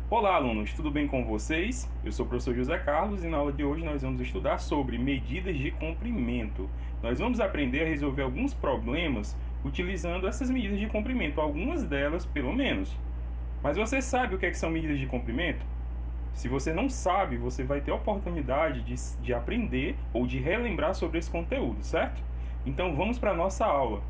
Olá, alunos, tudo bem com vocês? Eu sou o professor José Carlos e na aula de hoje nós vamos estudar sobre medidas de comprimento. Nós vamos aprender a resolver alguns problemas utilizando essas medidas de comprimento, algumas delas pelo menos. Mas você sabe o que são medidas de comprimento? Se você não sabe, você vai ter a oportunidade de aprender ou de relembrar sobre esse conteúdo, certo? Então vamos para a nossa aula.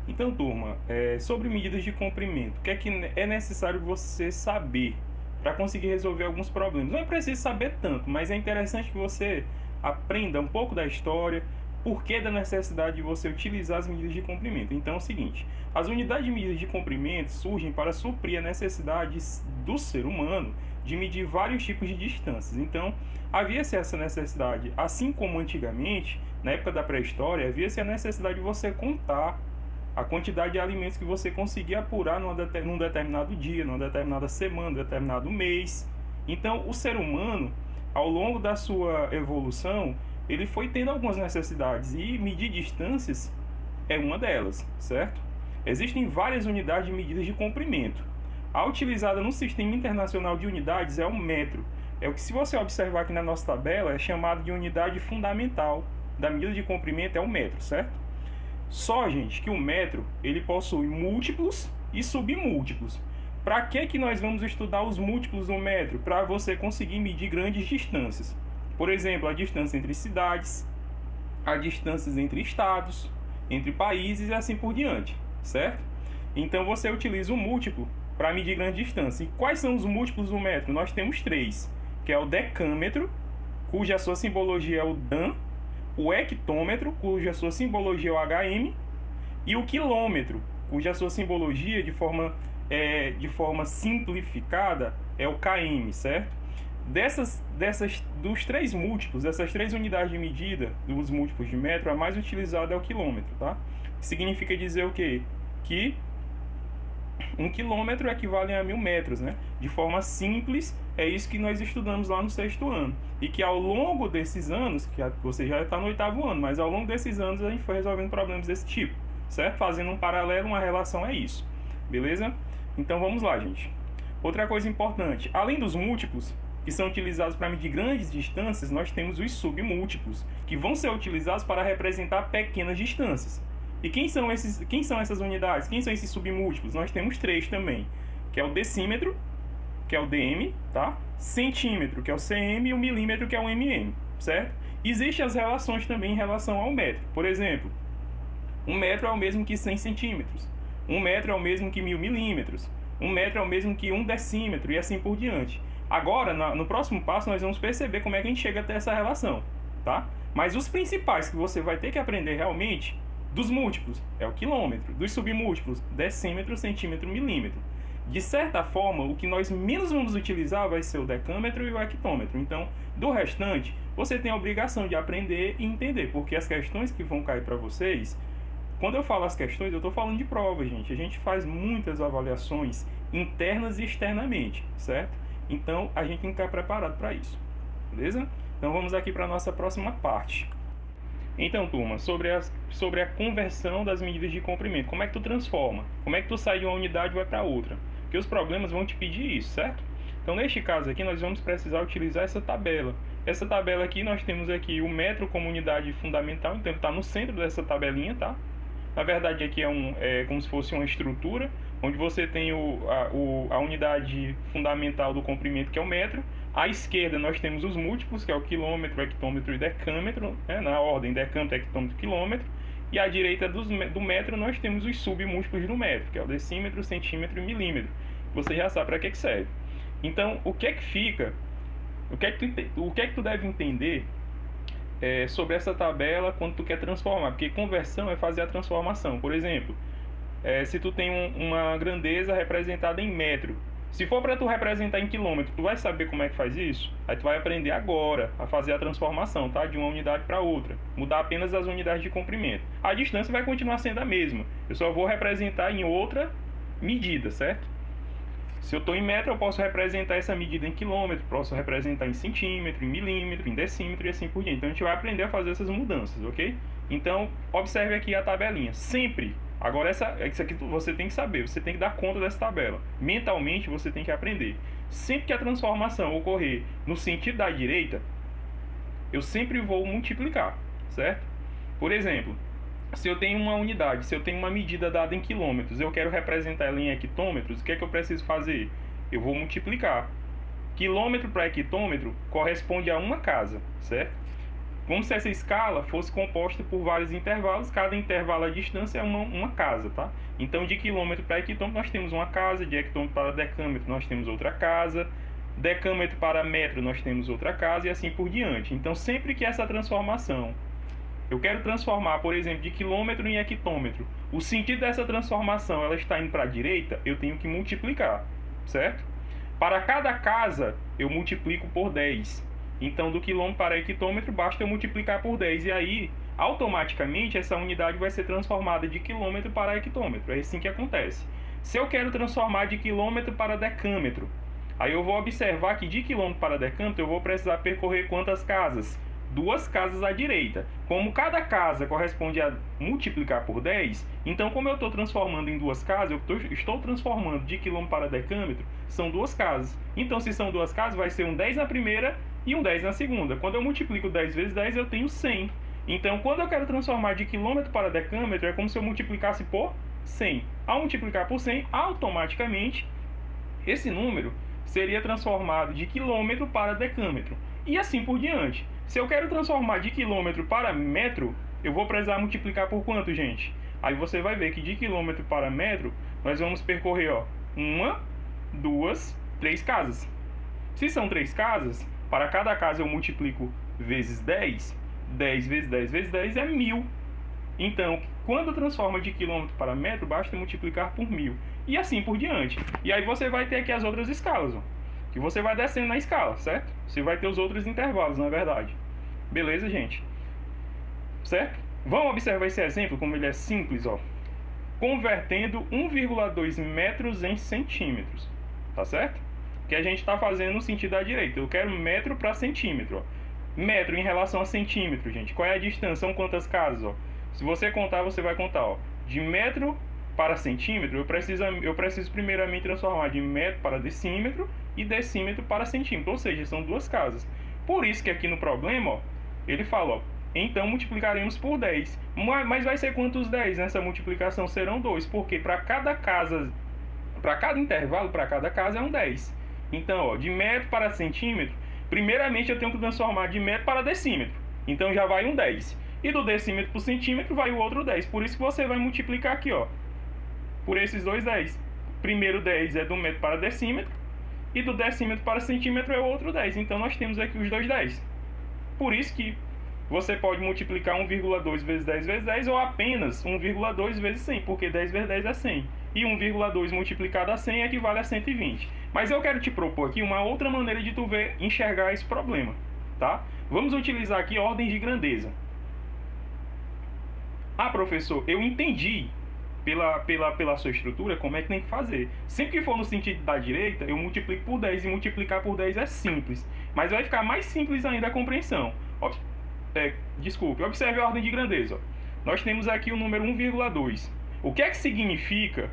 Então, turma, sobre medidas de comprimento, o que é necessário você saber para conseguir resolver alguns problemas? Não é preciso saber tanto, mas é interessante que você aprenda um pouco da história, por que da necessidade de você utilizar as medidas de comprimento. Então é o seguinte, as unidades de medidas de comprimento surgem para suprir a necessidade do ser humano de medir vários tipos de distâncias. Então, havia-se essa necessidade, assim como antigamente, na época da pré-história, havia-se a necessidade de você contar a quantidade de alimentos que você conseguia apurar num determinado dia, numa determinada semana, num determinado mês. Então, o ser humano, ao longo da sua evolução, ele foi tendo algumas necessidades e medir distâncias é uma delas, certo? Existem várias unidades de medidas de comprimento. A utilizada no Sistema Internacional de Unidades é o metro. É o que, se você observar aqui na nossa tabela, é chamado de unidade fundamental da medida de comprimento, é o metro, certo? Só, gente, que o metro ele possui múltiplos e submúltiplos. Para que nós vamos estudar os múltiplos do metro? Para você conseguir medir grandes distâncias. Por exemplo, a distância entre cidades, as distâncias entre estados, entre países e assim por diante, certo? Então você utiliza o múltiplo para medir grandes distâncias. E quais são os múltiplos do metro? Nós temos três, que é o decâmetro, cuja sua simbologia é o Dan, o hectômetro, cuja sua simbologia é o HM, e o quilômetro, cuja sua simbologia de forma simplificada é o KM, certo? Dos três múltiplos, dessas três unidades de medida dos múltiplos de metro, a mais utilizada é o quilômetro, tá? Significa dizer o quê? Que 1 quilômetro equivale a 1000 metros, né? De forma simples, é isso que nós estudamos lá no 6º ano. E que ao longo desses anos, que você já está no 8º ano, mas ao longo desses anos a gente foi resolvendo problemas desse tipo, certo? Fazendo um paralelo, uma relação é isso, beleza? Então vamos lá, gente. Outra coisa importante, além dos múltiplos, que são utilizados para medir grandes distâncias, nós temos os submúltiplos, que vão ser utilizados para representar pequenas distâncias. E quem são essas unidades? Quem são esses submúltiplos? Nós temos três também, que é o decímetro, que é o dm, tá? Centímetro, que é o cm, e o milímetro, que é o mm, certo? Existem as relações também em relação ao metro. Por exemplo, 1 metro é o mesmo que 100 centímetros. 1 metro é o mesmo que 1000 milímetros. 1 metro é o mesmo que 1 decímetro, e assim por diante. Agora, no próximo passo, nós vamos perceber como é que a gente chega até essa relação, tá? Mas os principais que você vai ter que aprender realmente, dos múltiplos, é o quilômetro. Dos submúltiplos, decímetro, centímetro, milímetro. De certa forma, o que nós menos vamos utilizar vai ser o decâmetro e o hectômetro. Então, do restante, você tem a obrigação de aprender e entender, porque as questões que vão cair para vocês, quando eu falo as questões, eu estou falando de prova, gente. A gente faz muitas avaliações internas e externamente, certo? Então, a gente tem que estar preparado para isso, beleza? Então, vamos aqui para a nossa próxima parte. Então, turma, sobre a conversão das medidas de comprimento. Como é que tu transforma? Como é que tu sai de uma unidade e vai para outra? Porque os problemas vão te pedir isso, certo? Então, neste caso aqui, nós vamos precisar utilizar essa tabela. Essa tabela aqui, nós temos aqui o metro como unidade fundamental, então ele está no centro dessa tabelinha, tá? Na verdade, aqui é como se fosse uma estrutura, onde você tem a unidade fundamental do comprimento, que é o metro. À esquerda, nós temos os múltiplos, que é o quilômetro, hectômetro e decâmetro, né? Na ordem decâmetro, hectômetro e quilômetro. E à direita do metro, nós temos os submúltiplos do metro, que é o decímetro, centímetro e milímetro. Você já sabe para que serve. Então, o que é que fica? O que é que tu deve entender sobre essa tabela quando tu quer transformar? Porque conversão é fazer a transformação. Por exemplo, se tu tem uma grandeza representada em metro, se for para tu representar em quilômetro, tu vai saber como é que faz isso? Aí tu vai aprender agora a fazer a transformação, tá? De uma unidade para outra. Mudar apenas as unidades de comprimento. A distância vai continuar sendo a mesma. Eu só vou representar em outra medida, certo? Se eu estou em metro, eu posso representar essa medida em quilômetro, posso representar em centímetro, em milímetro, em decímetro e assim por diante. Então a gente vai aprender a fazer essas mudanças, ok? Então observe aqui a tabelinha. Sempre, agora isso aqui você tem que saber, você tem que dar conta dessa tabela. Mentalmente você tem que aprender. Sempre que a transformação ocorrer no sentido da direita, eu sempre vou multiplicar, certo? Por exemplo, se eu tenho uma unidade, se eu tenho uma medida dada em quilômetros, eu quero representar ela em hectômetros, o que é que eu preciso fazer? Eu vou multiplicar. Quilômetro para hectômetro corresponde a uma casa, certo? Como se essa escala fosse composta por vários intervalos, cada intervalo à distância é uma casa, tá? Então, de quilômetro para hectômetro nós temos uma casa, de hectômetro para decâmetro nós temos outra casa, decâmetro para metro nós temos outra casa e assim por diante. Então, sempre que essa transformação eu quero transformar, por exemplo, de quilômetro em hectômetro, o sentido dessa transformação ela está indo para a direita, eu tenho que multiplicar, certo? Para cada casa, eu multiplico por 10. Então, do quilômetro para hectômetro, basta eu multiplicar por 10. E aí, automaticamente, essa unidade vai ser transformada de quilômetro para hectômetro. É assim que acontece. Se eu quero transformar de quilômetro para decâmetro, aí eu vou observar que de quilômetro para decâmetro eu vou precisar percorrer quantas casas? 2 casas à direita. Como cada casa corresponde a multiplicar por 10, então como eu estou transformando em 2 casas, eu estou transformando de quilômetro para decâmetro, são 2 casas. Então se são 2 casas, vai ser um 10 na primeira e um 10 na segunda. Quando eu multiplico 10 vezes 10, eu tenho 100. Então quando eu quero transformar de quilômetro para decâmetro, é como se eu multiplicasse por 100. Ao multiplicar por 100, automaticamente, esse número seria transformado de quilômetro para decâmetro. E assim por diante. Se eu quero transformar de quilômetro para metro, eu vou precisar multiplicar por quanto, gente? Aí você vai ver que de quilômetro para metro, nós vamos percorrer, ó, 1, 2, 3 casas. Se são 3 casas, para cada casa eu multiplico vezes 10, 10 vezes 10 vezes 10 é 1000. Então, quando transforma de quilômetro para metro, basta multiplicar por 1000. E assim por diante. E aí você vai ter aqui as outras escalas, ó, que você vai descendo na escala, certo? Você vai ter os outros intervalos, na verdade. Beleza, gente? Certo? Vamos observar esse exemplo, como ele é simples, ó. Convertendo 1,2 metros em centímetros. Tá certo? Que a gente está fazendo no sentido da direita. Eu quero metro para centímetro, ó. Metro em relação a centímetro, gente. Qual é a distância? São quantas casas, ó? Se você contar, você vai contar, ó. De metro para centímetro, eu preciso primeiramente transformar de metro para decímetro e decímetro para centímetro, ou seja, são 2 casas. Por isso que aqui no problema, ó, ele fala, ó, então multiplicaremos por 10. Mas vai ser quantos 10 nessa multiplicação? Serão 2, porque para cada casa, para cada intervalo, para cada casa é um 10. Então, ó, de metro para centímetro, primeiramente eu tenho que transformar de metro para decímetro. Então já vai um 10. E do decímetro para o centímetro vai o outro 10. Por isso que você vai multiplicar aqui, ó, por esses dois 10. Primeiro 10 é do metro para decímetro, e do decímetro para centímetro é o outro 10. Então nós temos aqui os dois 10. Por isso que você pode multiplicar 1,2 vezes 10 vezes 10 ou apenas 1,2 vezes 100, porque 10 vezes 10 é 100. E 1,2 multiplicado a 100 equivale a 120. Mas eu quero te propor aqui uma outra maneira de tu ver, enxergar esse problema, tá? Vamos utilizar aqui ordem de grandeza. Ah, professor, eu entendi pela sua estrutura como é que tem que fazer. Sempre que for no sentido da direita, eu multiplico por 10, e multiplicar por 10 é simples. Mas vai ficar mais simples ainda a compreensão. Desculpe, observe a ordem de grandeza. Ó. Nós temos aqui o número 1,2. O que é que significa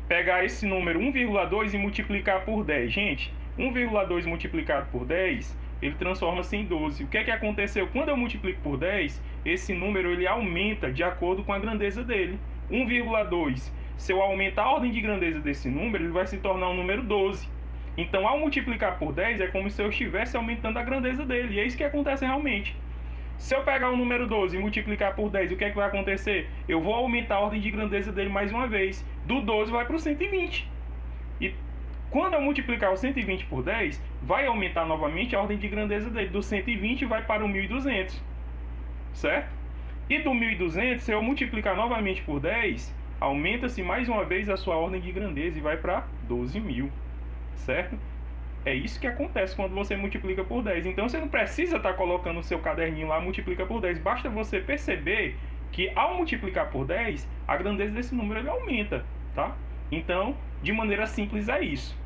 pegar esse número 1,2 e multiplicar por 10? Gente, 1,2 multiplicado por 10, ele transforma-se em 12. O que é que aconteceu? Quando eu multiplico por 10, esse número ele aumenta de acordo com a grandeza dele. 1,2, se eu aumentar a ordem de grandeza desse número, ele vai se tornar um número 12. Então, ao multiplicar por 10, é como se eu estivesse aumentando a grandeza dele. E é isso que acontece realmente. Se eu pegar o número 12 e multiplicar por 10, o que é que vai acontecer? Eu vou aumentar a ordem de grandeza dele mais uma vez. Do 12 vai para o 120. E quando eu multiplicar o 120 por 10, vai aumentar novamente a ordem de grandeza dele. Do 120 vai para o 1.200. Certo? E do 1.200, se eu multiplicar novamente por 10, aumenta-se mais uma vez a sua ordem de grandeza e vai para 12.000. Certo? É isso que acontece quando você multiplica por 10. Então você não precisa estar colocando o seu caderninho lá, multiplica por 10. Basta você perceber que ao multiplicar por 10, a grandeza desse número ele aumenta, tá? Então, de maneira simples é isso.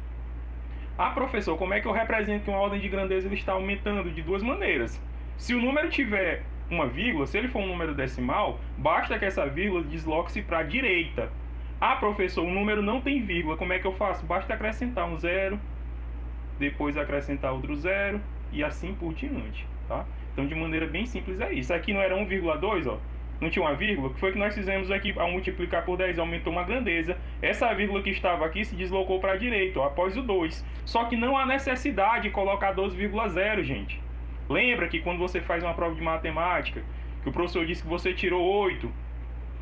Ah, professor, como é que eu represento que uma ordem de grandeza ele está aumentando? De duas maneiras. Se o número tiver uma vírgula, se ele for um número decimal, basta que essa vírgula desloque-se para a direita. Ah, professor, o número não tem vírgula, como é que eu faço? Basta acrescentar um zero, depois acrescentar outro zero e assim por diante, tá? Então, de maneira bem simples é isso. Aqui não era 1,2, ó. Não tinha uma vírgula? O que foi que nós fizemos aqui ao multiplicar por 10? Aumentou uma grandeza. Essa vírgula que estava aqui se deslocou para a direita, ó, após o 2. Só que não há necessidade de colocar 12,0, gente. Lembra que quando você faz uma prova de matemática, que o professor disse que você tirou 8,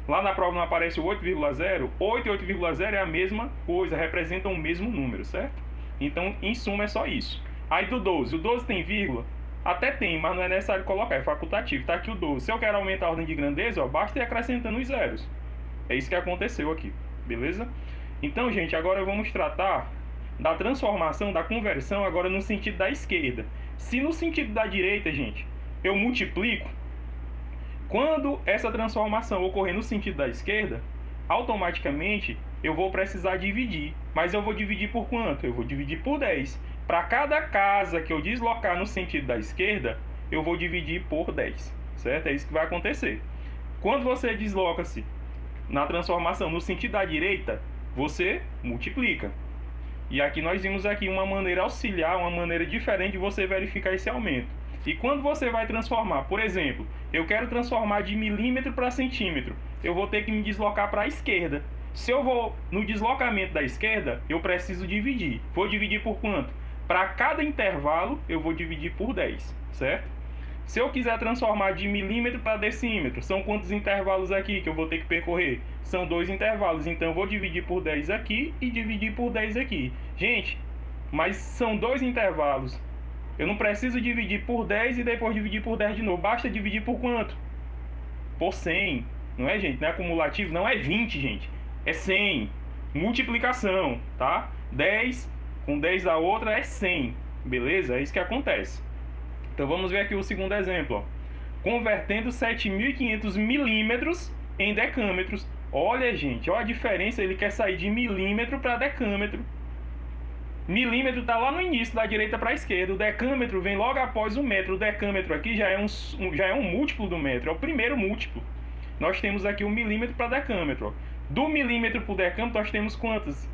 lá na prova não aparece o 8,0? 8 e 8,0 é a mesma coisa, representam o mesmo número, certo? Então, em suma, é só isso. Aí do 12. O 12 tem vírgula? Até tem, mas não é necessário colocar, é facultativo. Tá aqui o 12. Se eu quero aumentar a ordem de grandeza, ó, basta ir acrescentando os zeros. É isso que aconteceu aqui, beleza? Então, gente, agora vamos tratar da transformação, da conversão, agora no sentido da esquerda. Se no sentido da direita, gente, eu multiplico, quando essa transformação ocorrer no sentido da esquerda, automaticamente eu vou precisar dividir. Mas eu vou dividir por quanto? Eu vou dividir por 10. Para cada casa que eu deslocar no sentido da esquerda, eu vou dividir por 10, certo? É isso que vai acontecer. Quando você desloca-se na transformação no sentido da direita, você multiplica. E aqui nós vimos aqui uma maneira auxiliar, uma maneira diferente de você verificar esse aumento. E quando você vai transformar, por exemplo, eu quero transformar de milímetro para centímetro, eu vou ter que me deslocar para a esquerda. Se eu vou no deslocamento da esquerda, eu preciso dividir. Vou dividir por quanto? Para cada intervalo, eu vou dividir por 10, certo? Se eu quiser transformar de milímetro para decímetro, são quantos intervalos aqui que eu vou ter que percorrer? São 2 intervalos, então eu vou dividir por 10 aqui e dividir por 10 aqui. Gente, mas são 2 intervalos. Eu não preciso dividir por 10 e depois dividir por 10 de novo. Basta dividir por quanto? Por 100. Não é, gente? Não é acumulativo, não é 20, gente. É 100. Multiplicação, tá? 10 com 10 a outra é 100. Beleza? É isso que acontece. Então vamos ver aqui o segundo exemplo, ó. Convertendo 7.500 milímetros em decâmetros. Olha, gente, olha a diferença. Ele quer sair de milímetro para decâmetro. Milímetro está lá no início, da direita para a esquerda. O decâmetro vem logo após o metro. O decâmetro aqui já é um múltiplo do metro. É o primeiro múltiplo. Nós temos aqui o milímetro para decâmetro, ó. Do milímetro para o decâmetro nós temos quantos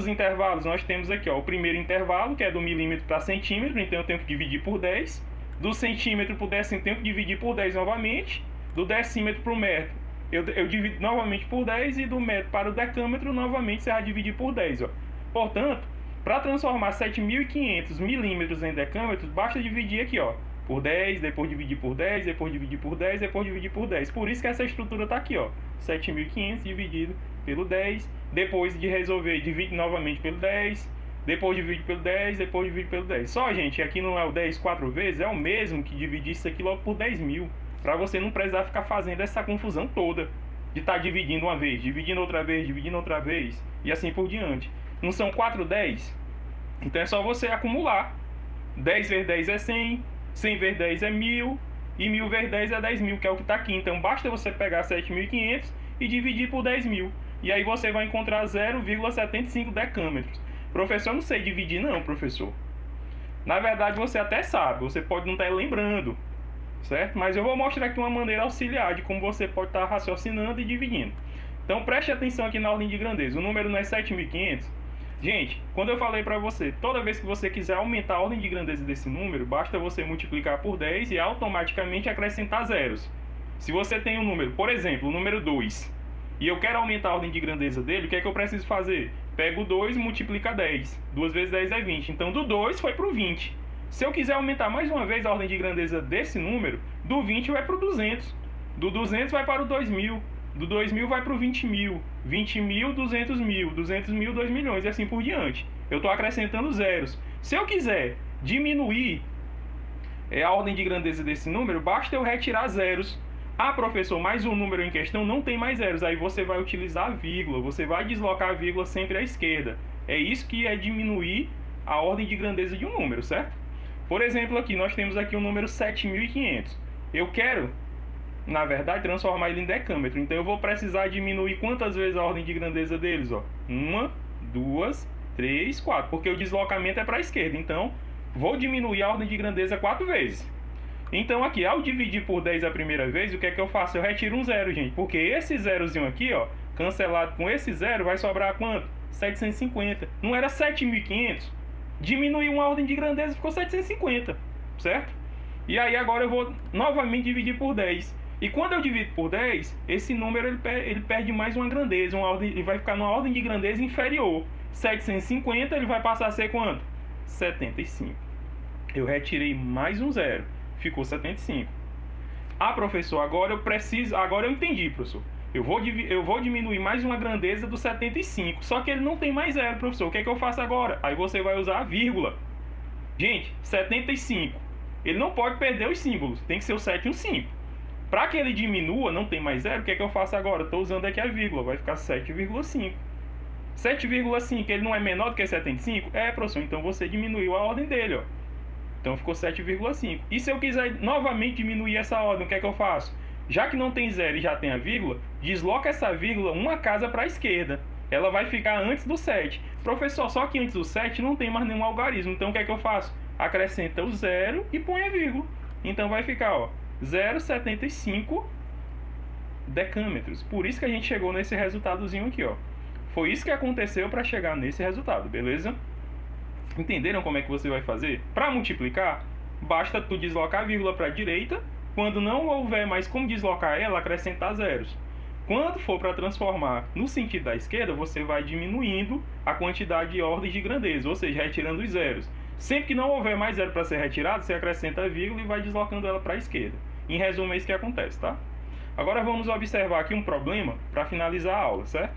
intervalos? Nós temos aqui, ó, o primeiro intervalo, que é do milímetro para centímetro, então eu tenho que dividir por 10. Do centímetro para o decímetro, eu tenho que dividir por 10 novamente. Do decímetro para o metro, eu divido novamente por 10. E do metro para o decâmetro, novamente, você vai dividir por 10. Ó. Portanto, para transformar 7.500 milímetros em decâmetros, basta dividir aqui, ó, por 10, depois dividir por 10, depois dividir por 10, depois dividir por 10. Por isso que essa estrutura está aqui, ó, 7.500 dividido pelo 10, depois de resolver, divide novamente pelo 10, depois divide pelo 10, depois divide pelo 10. Só, gente, aqui não é o 10 4 vezes, é o mesmo que dividir isso aqui logo por 10.000, para você não precisar ficar fazendo essa confusão toda, de estar dividindo uma vez, dividindo outra vez, e assim por diante. Não são 4 10? Então é só você acumular. 10 vezes 10 é 100, 100 vezes 10 é 1.000, e 1.000 vezes 10 é 10.000, que é o que está aqui. Então basta você pegar 7.500 e dividir por 10.000. E aí você vai encontrar 0,75 decâmetros. Professor, eu não sei dividir não, professor. Na verdade você até sabe, você pode não estar lembrando, certo? Mas eu vou mostrar aqui uma maneira auxiliar de como você pode estar raciocinando e dividindo. Então preste atenção aqui na ordem de grandeza. O número não é 7.500. Gente, quando eu falei para você, toda vez que você quiser aumentar a ordem de grandeza desse número, basta você multiplicar por 10 e automaticamente acrescentar zeros. Se você tem um número, por exemplo, o número 2, e eu quero aumentar a ordem de grandeza dele, o que é que eu preciso fazer? Pego o 2 e multiplica 10. 2 vezes 10 é 20. Então do 2 foi para o 20. Se eu quiser aumentar mais uma vez a ordem de grandeza desse número, do 20 vai para o 200. Do 200 vai para o 2.000. Do 2.000 vai para o 20.000. 20.000, 200.000. 200.000, 2 milhões e assim por diante. Eu estou acrescentando zeros. Se eu quiser diminuir a ordem de grandeza desse número, basta eu retirar zeros. Ah, professor, mas o número em questão não tem mais zeros. Aí você vai utilizar a vírgula. Você vai deslocar a vírgula sempre à esquerda. É isso que é diminuir a ordem de grandeza de um número, certo? Por exemplo, aqui nós temos aqui o número 7.500. Eu quero, na verdade, transformar ele em decâmetro. Então eu vou precisar diminuir quantas vezes a ordem de grandeza deles? Ó? 1, 2, 3, 4, porque o deslocamento é para a esquerda. Então, vou diminuir a ordem de grandeza 4 vezes. Então, aqui, ao dividir por 10 a primeira vez, o que é que eu faço? Eu retiro um zero, gente, porque esse zerozinho aqui, ó, cancelado com esse zero, vai sobrar quanto? 750. Não era 7.500? Diminuiu uma ordem de grandeza, ficou 750, certo? E aí agora eu vou novamente dividir por 10. E quando eu divido por 10, esse número ele perde mais uma grandeza, ele vai ficar numa ordem de grandeza inferior. 750 ele vai passar a ser quanto? 75. Eu retirei mais um zero, ficou 75. Ah, professor, agora eu entendi, professor. Eu vou diminuir mais uma grandeza do 75, só que ele não tem mais zero, professor. O que é que eu faço agora? Aí você vai usar a vírgula. Gente, 75. Ele não pode perder os símbolos, tem que ser o 7 e um 5. Para que ele diminua, não tem mais zero, o que é que eu faço agora? Estou usando aqui a vírgula, vai ficar 7,5. 7,5, ele não é menor do que 75? É, professor, então você diminuiu a ordem dele, ó. Então ficou 7,5. E se eu quiser novamente diminuir essa ordem, o que é que eu faço? Já que não tem zero e já tem a vírgula, desloca essa vírgula uma casa para a esquerda. Ela vai ficar antes do 7. Professor, só que antes do 7 não tem mais nenhum algarismo. Então o que é que eu faço? Acrescenta o zero e põe a vírgula. Então vai ficar, ó, 0,75 decâmetros. Por isso que a gente chegou nesse resultadozinho aqui, ó. Foi isso que aconteceu para chegar nesse resultado, beleza? Entenderam como é que você vai fazer? Para multiplicar, basta tu deslocar a vírgula para a direita. Quando não houver mais como deslocar ela, acrescentar zeros. Quando for para transformar no sentido da esquerda, você vai diminuindo a quantidade de ordens de grandeza, ou seja, retirando os zeros. Sempre que não houver mais zero para ser retirado, você acrescenta a vírgula e vai deslocando ela para a esquerda. Em resumo, é isso que acontece, tá? Agora vamos observar aqui um problema para finalizar a aula, certo?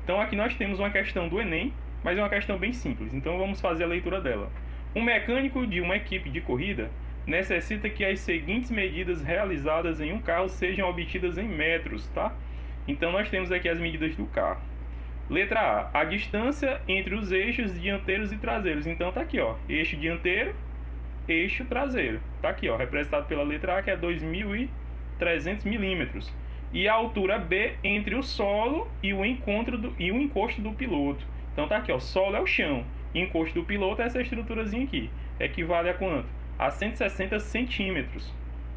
Então aqui nós temos uma questão do Enem, mas é uma questão bem simples, então vamos fazer a leitura dela. Um mecânico de uma equipe de corrida necessita que as seguintes medidas realizadas em um carro sejam obtidas em metros, tá? Então nós temos aqui as medidas do carro. Letra A, a distância entre os eixos dianteiros e traseiros. Então tá aqui, ó, eixo dianteiro, eixo traseiro. Tá aqui, ó, representado pela letra A, que é 2.300 milímetros. E a altura B entre o solo e o encosto do piloto. Então tá aqui, ó, solo é o chão, encosto do piloto é essa estruturazinha aqui. Equivale a quanto? A 160 centímetros,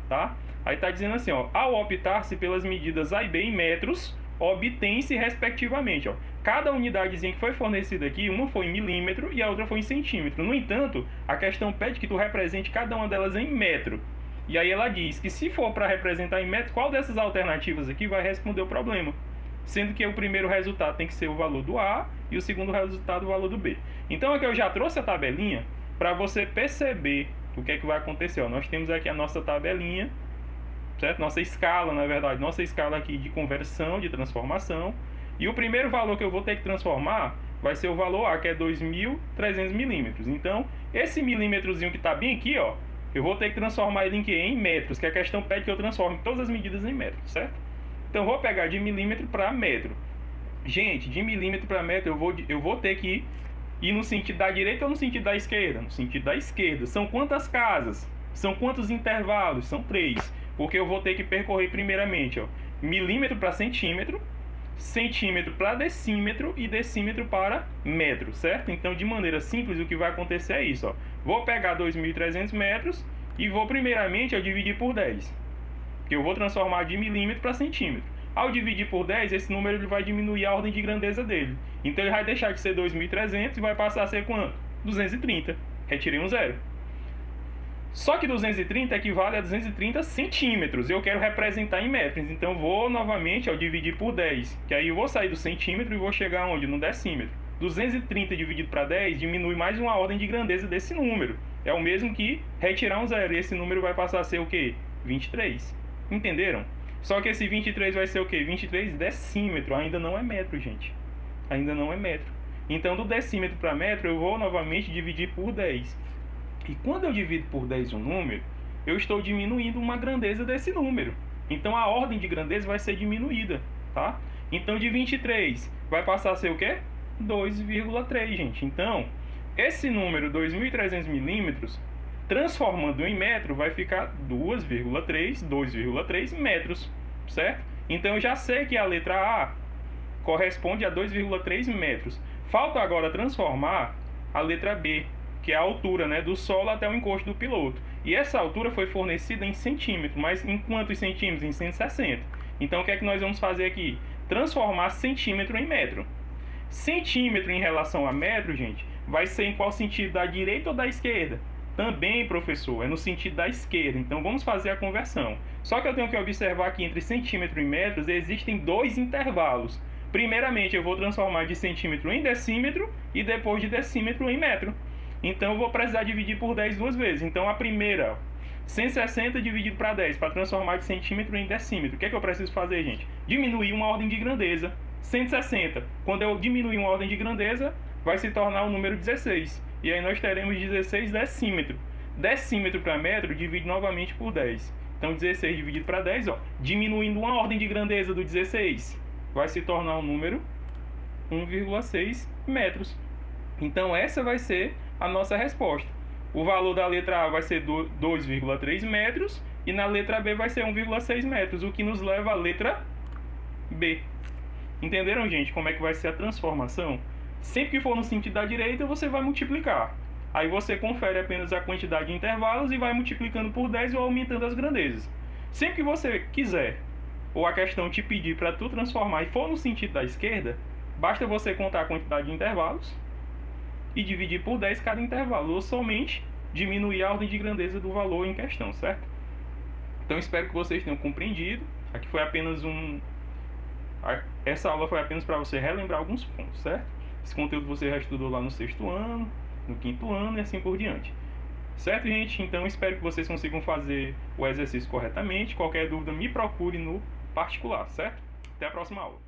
tá? Aí tá dizendo assim, ó, ao optar-se pelas medidas A e B em metros, obtém-se respectivamente, ó, cada unidadezinha que foi fornecida aqui, uma foi em milímetro e a outra foi em centímetro. No entanto, a questão pede que tu represente cada uma delas em metro. E aí ela diz que se for para representar em metro, qual dessas alternativas aqui vai responder o problema? Sendo que o primeiro resultado tem que ser o valor do A e o segundo resultado o valor do B. Então aqui eu já trouxe a tabelinha para você perceber o que é que vai acontecer. Ó, nós temos aqui a nossa tabelinha, certo? Nossa escala, na verdade, nossa escala aqui de conversão, de transformação. E o primeiro valor que eu vou ter que transformar vai ser o valor A, que é 2.300 milímetros. Então, esse milímetrozinho que está bem aqui, ó, eu vou ter que transformar ele em quê? Em metros, que a questão pede que eu transforme todas as medidas em metros, certo? Então, eu vou pegar de milímetro para metro. Gente, de milímetro para metro, eu vou ter que ir no sentido da direita ou no sentido da esquerda? No sentido da esquerda. São quantas casas? São quantos intervalos? São 3. Porque eu vou ter que percorrer primeiramente, ó, milímetro para centímetro, centímetro para decímetro e decímetro para metro, certo? Então, de maneira simples, o que vai acontecer é isso, ó. Vou pegar 2.300 metros e vou primeiramente eu dividir por 10. Que eu vou transformar de milímetro para centímetro. Ao dividir por 10, esse número ele vai diminuir a ordem de grandeza dele. Então ele vai deixar de ser 2.300 e vai passar a ser quanto? 230. Retirei um zero. Só que 230 equivale a 230 centímetros. Eu quero representar em metros. Então vou novamente ao dividir por 10. Que aí eu vou sair do centímetro e vou chegar onde? No decímetro. 230 dividido para 10 diminui mais uma ordem de grandeza desse número. É o mesmo que retirar um zero. E esse número vai passar a ser o quê? 23. Entenderam? Só que esse 23 vai ser o quê? 23 decímetro. Ainda não é metro, gente. Ainda não é metro. Então, do decímetro para metro, eu vou novamente dividir por 10. E quando eu divido por 10 um número, eu estou diminuindo uma grandeza desse número. Então, a ordem de grandeza vai ser diminuída, tá? Então, de 23 vai passar a ser o quê? 2,3, gente. Então, esse número, 2.300 milímetros, transformando em metro, vai ficar 2,3 metros, certo? Então eu já sei que a letra A corresponde a 2,3 metros. Falta agora transformar a letra B, que é a altura, né, do solo até o encosto do piloto. E essa altura foi fornecida em centímetros, mas em quantos centímetros? Em 160. Então o que é que nós vamos fazer aqui? Transformar centímetro em metro. Centímetro em relação a metro, gente, vai ser em qual sentido? Da direita ou da esquerda? Também, professor, é no sentido da esquerda. Então vamos fazer a conversão. Só que eu tenho que observar que entre centímetro e metros existem dois intervalos. Primeiramente, eu vou transformar de centímetro em decímetro e depois de decímetro em metro. Então eu vou precisar dividir por 10 duas vezes. Então a primeira, 160 dividido para 10, para transformar de centímetro em decímetro. O que é que eu preciso fazer, gente? Diminuir uma ordem de grandeza. 160. Quando eu diminuir uma ordem de grandeza, vai se tornar o número 16. E aí nós teremos 16 decímetro. Decímetro para metro divide novamente por 10. Então 16 dividido para 10, ó, diminuindo uma ordem de grandeza do 16, vai se tornar o número 1,6 metros. Então essa vai ser a nossa resposta. O valor da letra A vai ser 2,3 metros e na letra B vai ser 1,6 metros, o que nos leva à letra B. Entenderam, gente, como é que vai ser a transformação? Sempre que for no sentido da direita, você vai multiplicar. Aí você confere apenas a quantidade de intervalos e vai multiplicando por 10 ou aumentando as grandezas. Sempre que você quiser, ou a questão te pedir para tu transformar e for no sentido da esquerda, basta você contar a quantidade de intervalos e dividir por 10 cada intervalo, ou somente diminuir a ordem de grandeza do valor em questão, certo? Então espero que vocês tenham compreendido. Aqui foi apenas essa aula foi apenas para você relembrar alguns pontos, certo? Esse conteúdo você já estudou lá no 6º ano, no 5º ano e assim por diante. Certo, gente? Então espero que vocês consigam fazer o exercício corretamente. Qualquer dúvida, me procure no particular, certo? Até a próxima aula.